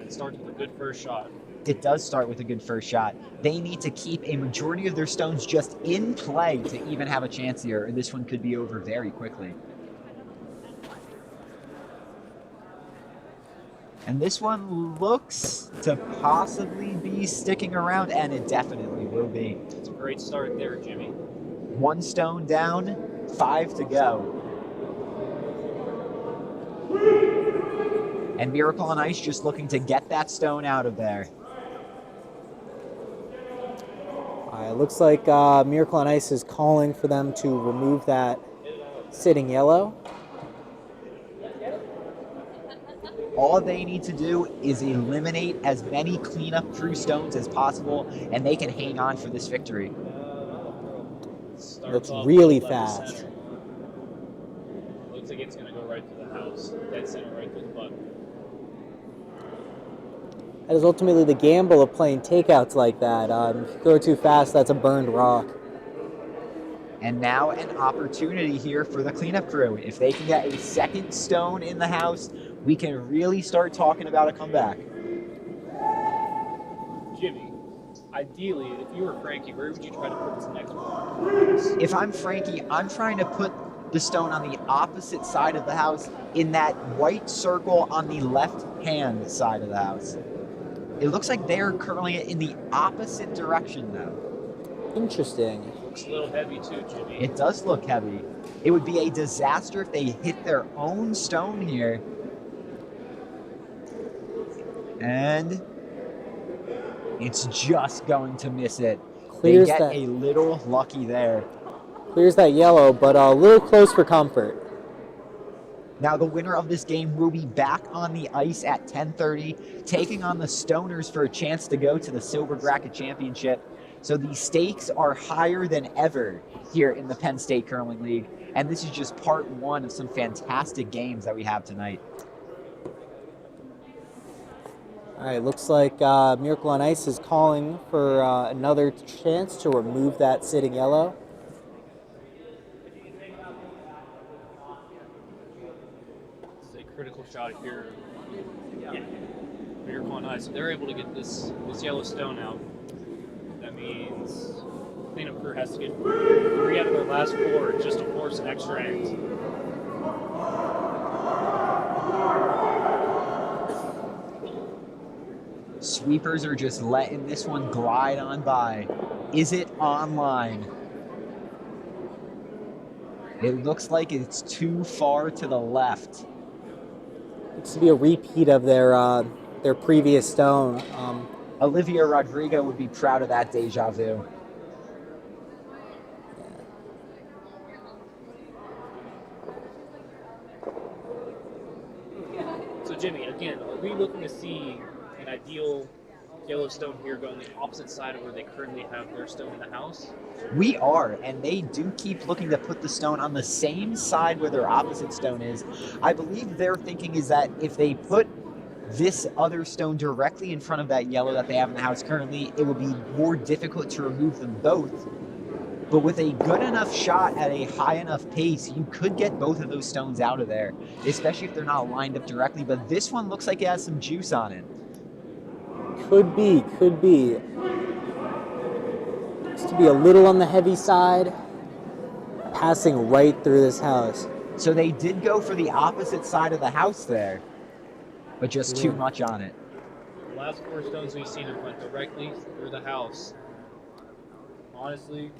It starts with a good first shot.
It does start with a good first shot. They need to keep a majority of their stones just in play to even have a chance here, or this one could be over very quickly. And this one looks to possibly be sticking around, and it definitely will be.
It's a great start there, Jimmy.
1 stone down, 5 to go. And Miracle on Ice just looking to get that stone out of there.
It looks like Miracle on Ice is calling for them to remove that sitting yellow.
All they need to do is eliminate as many cleanup crew stones as possible, and they can hang on for this victory.
Looks really fast.
Looks like it's going to go right through the house. Dead center, right through the button.
That is ultimately the gamble of playing takeouts like that. If you go too fast, that's a burned rock.
And now an opportunity here for the cleanup crew. If they can get a second stone in the house, we can really start talking about a comeback.
Jimmy, ideally, if you were Frankie, where would you try to put this next one?
If I'm Frankie, I'm trying to put the stone on the opposite side of the house in that white circle on the left-hand side of the house. It looks like they're curling it in the opposite direction, though.
Interesting.
Looks a little heavy too, Jimmy.
It does look heavy. It would be a disaster if they hit their own stone here. And it's just going to miss it.
Clears
they get
that.
a little lucky there.
Clears that yellow, but a little close for comfort.
Now the winner of this game will be back on the ice at 10:30, taking on the Stoners for a chance to go to the Silver Bracket Championship. So the stakes are higher than ever here in the Penn State Curling League, and this is just part one of some fantastic games that we have tonight.
All right, looks like Miracle on Ice is calling for another chance to remove that sitting yellow.
It's a critical shot here. Yeah. Miracle on Ice. They're able to get this yellow stone out. That means cleanup crew has to get 3 out of their last 4 just to force an extra end.
Sweepers are just letting this one glide on by. Is it online? It looks like it's too far to the left.
Looks to be a repeat of their previous stone.
Olivia Rodrigo would be proud of that deja vu.
So Jimmy, again, are we looking to see an ideal yellow stone here go on the opposite side of where they currently have their stone in the house?
We are, and they do keep looking to put the stone on the same side where their opposite stone is. I believe their thinking is that if they put this other stone directly in front of that yellow that they have in the house currently, it would be more difficult to remove them both. But with a good enough shot at a high enough pace, you could get both of those stones out of there, especially if they're not lined up directly. But this one looks like it has some juice on it.
Could be. Looks to be a little on the heavy side, passing right through this house.
So they did go for the opposite side of the house there, but just too much on it.
The last 4 stones we've seen have went directly through the house. Honestly,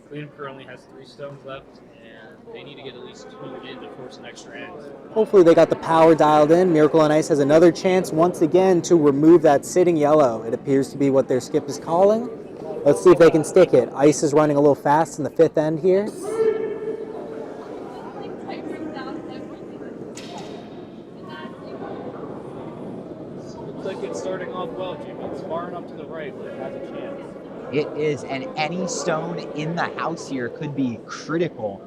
cleanup crew only has 3 stones left, and they need to get at least 2 in to force an extra end.
Hopefully they got the power dialed in. Miracle on Ice has another chance once again to remove that sitting yellow. It appears to be what their skip is calling. Let's see if they can stick it. Ice is running a little fast in the 5th end here.
Looks like it's starting off well, Jimmy. It's far enough to the right, but it has a chance.
It is, and any stone in the house here could be critical.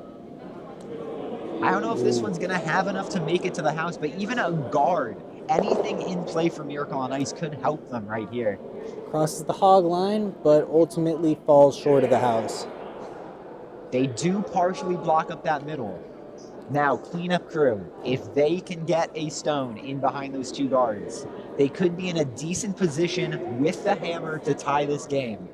I don't know if this one's going to have enough to make it to the house, but even a guard anything in play for Miracle on Ice could help them right here.
Crosses the hog line, but ultimately falls short of the house.
They do partially block up that middle. Now, cleanup crew, if they can get a stone in behind those two guards, they could be in a decent position with the hammer to tie this game.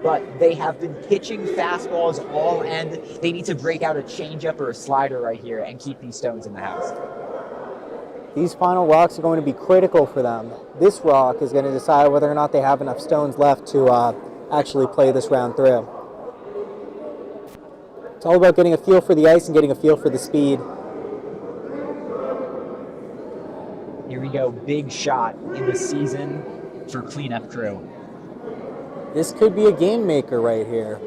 But they have been pitching fastballs all end. They need to break out a changeup or a slider right here and keep these stones in the house.
These final rocks are going to be critical for them. This rock is going to decide whether or not they have enough stones left to actually play this round through. It's all about getting a feel for the ice and getting a feel for the speed.
Here we go, big shot in the season for cleanup crew.
This could be a game maker right here.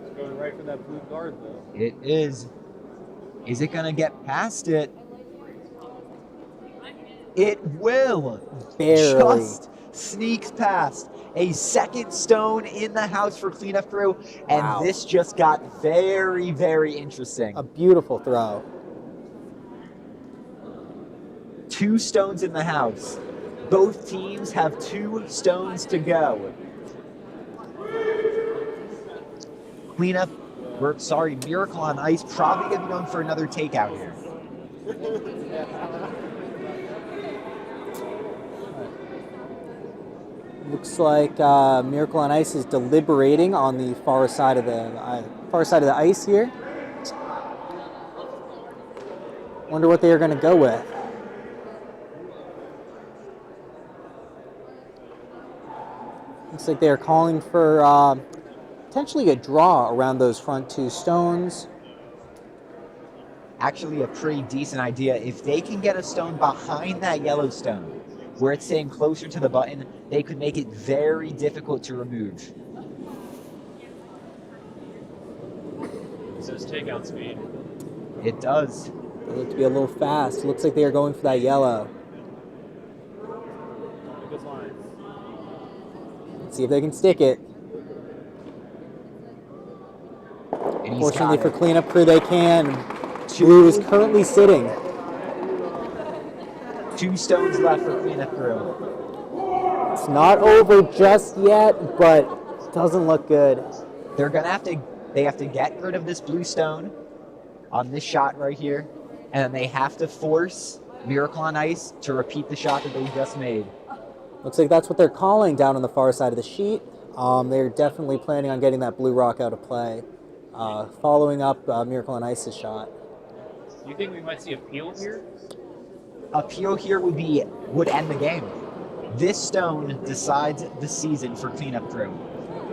It's going right for that blue guard, though.
It is. Is it going to get past it? It will.
Barely.
Just sneaks past. A second stone in the house for cleanup crew. And
Wow.
this just got very, very interesting.
A beautiful throw.
2 stones in the house. Both teams have 2 stones to go. Cleanup, Miracle on Ice probably going to be going for another takeout here.
Looks like Miracle on Ice is deliberating on the far side of the ice here. Wonder what they are going to go with. Looks like they are calling for potentially a draw around those front 2 stones.
Actually, a pretty decent idea. If they can get a stone behind that yellow stone, where it's staying closer to the button, they could make it very difficult to remove.
It says takeout speed.
It does.
They look to be a little fast. Looks like they are going for that yellow.
Good line.
Let's see if they can stick it.
And he's
Fortunately
got
for
it.
cleanup crew, they can.
2
Blue is currently sitting.
2 stones left for cleanup crew.
It's not over just yet, but doesn't look good.
They're gonna have to get rid of this blue stone on this shot right here, and then they have to force Miracle on Ice to repeat the shot that they just made.
Looks like that's what they're calling down on the far side of the sheet. They're definitely planning on getting that blue rock out of play, following up Miracle on Ice's shot.
Do you think we might see a peel here?
A peel here would end the game. This stone decides the season for cleanup crew.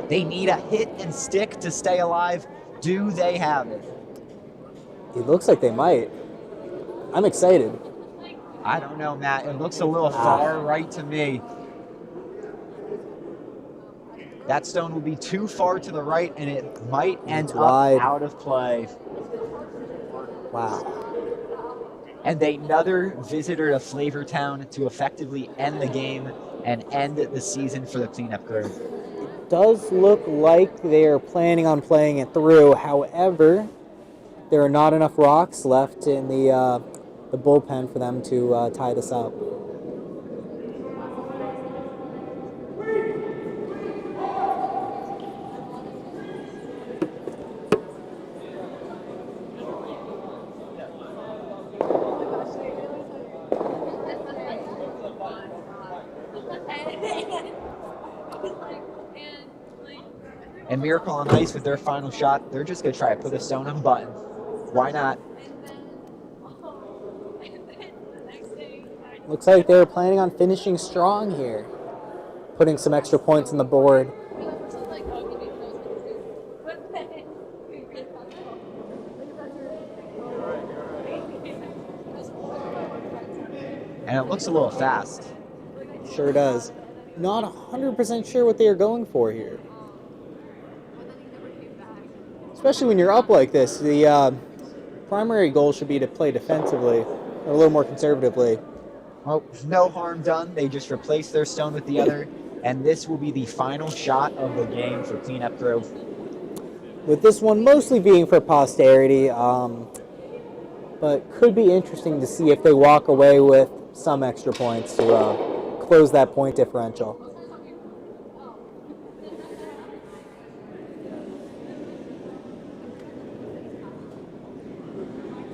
They need a hit and stick to stay alive. Do they have it?
It looks like they might. I'm excited.
I don't know, Matt. It looks a little far right to me. That stone will be too far to the right, and it might end
It's
up
wide.
out of play.
Wow.
And another visitor to Flavortown to effectively end the game and end the season for the cleanup crew.
Does look like they're planning on playing it through. However, there are not enough rocks left in the bullpen for them to tie this up.
And Miracle on Ice with their final shot, they're just going to try to put a stone on the button. Why not?
Looks like they're planning on finishing strong here, putting some extra points on the board.
And it looks a little fast.
Sure does. Not 100% sure what they are going for here. Especially when you're up like this, the primary goal should be to play defensively, or a little more conservatively.
Well, no harm done. They just replaced their stone with the other, and this will be the final shot of the game for cleanup crew.
With this one mostly being for posterity, but could be interesting to see if they walk away with some extra points to close that point differential.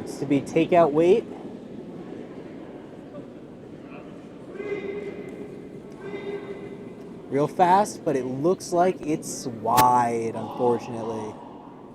It's to be takeout weight. Real fast, but it looks like it's wide, unfortunately.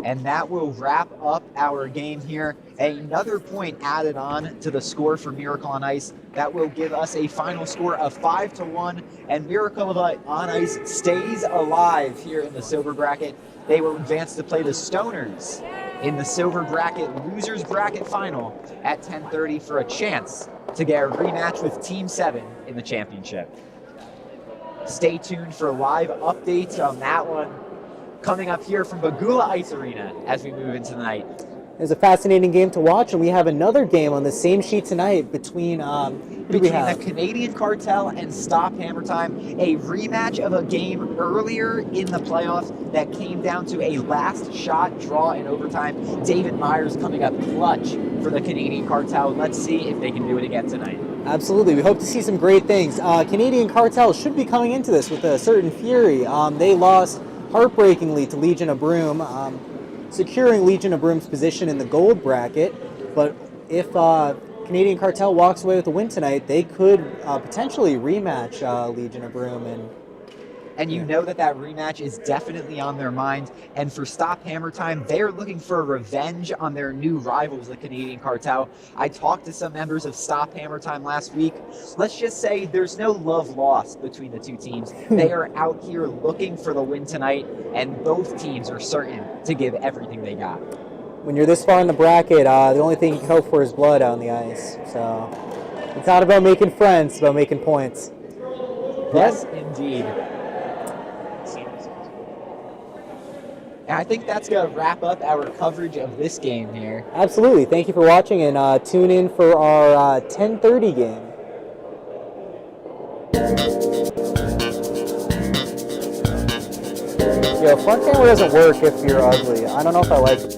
And that will wrap up our game here. Another point added on to the score for Miracle on Ice. That will give us a final score of 5-1, and Miracle on Ice stays alive here in the silver bracket. They will advance to play the Stoners in the silver bracket losers bracket final at 10:30 for a chance to get a rematch with Team 7 in the championship. Stay tuned for live updates on that one coming up here from Bagula Ice Arena as we move into the night.
It's a fascinating game to watch, and we have another game on the same sheet tonight between
the Canadian Cartel and Stop Hammer Time, a rematch of a game earlier in the playoffs that came down to a last shot draw in overtime. David Myers coming up clutch for the Canadian Cartel. Let's see if they can do it again tonight.
Absolutely. We hope to see some great things. Canadian Cartel should be coming into this with a certain fury. They lost heartbreakingly to Legion of Broom, securing Legion of Broom's position in the gold bracket. But if Canadian Cartel walks away with a win tonight, they could potentially rematch Legion of Broom.
And you know that rematch is definitely on their mind. And for Stop Hammer Time, they're looking for a revenge on their new rivals, the Canadian Cartel. I talked to some members of Stop Hammer Time last week. Let's just say there's no love lost between the two teams. They are out here looking for the win tonight, and both teams are certain to give everything they got.
When you're this far in the bracket, the only thing you can hope for is blood on the ice. So it's not about making friends, it's about making points.
Yes, indeed. And I think that's going to wrap up our coverage of this game here.
Absolutely. Thank you for watching, and tune in for our 10:30 game. Yo, front camera doesn't work if you're ugly. I don't know if I like it.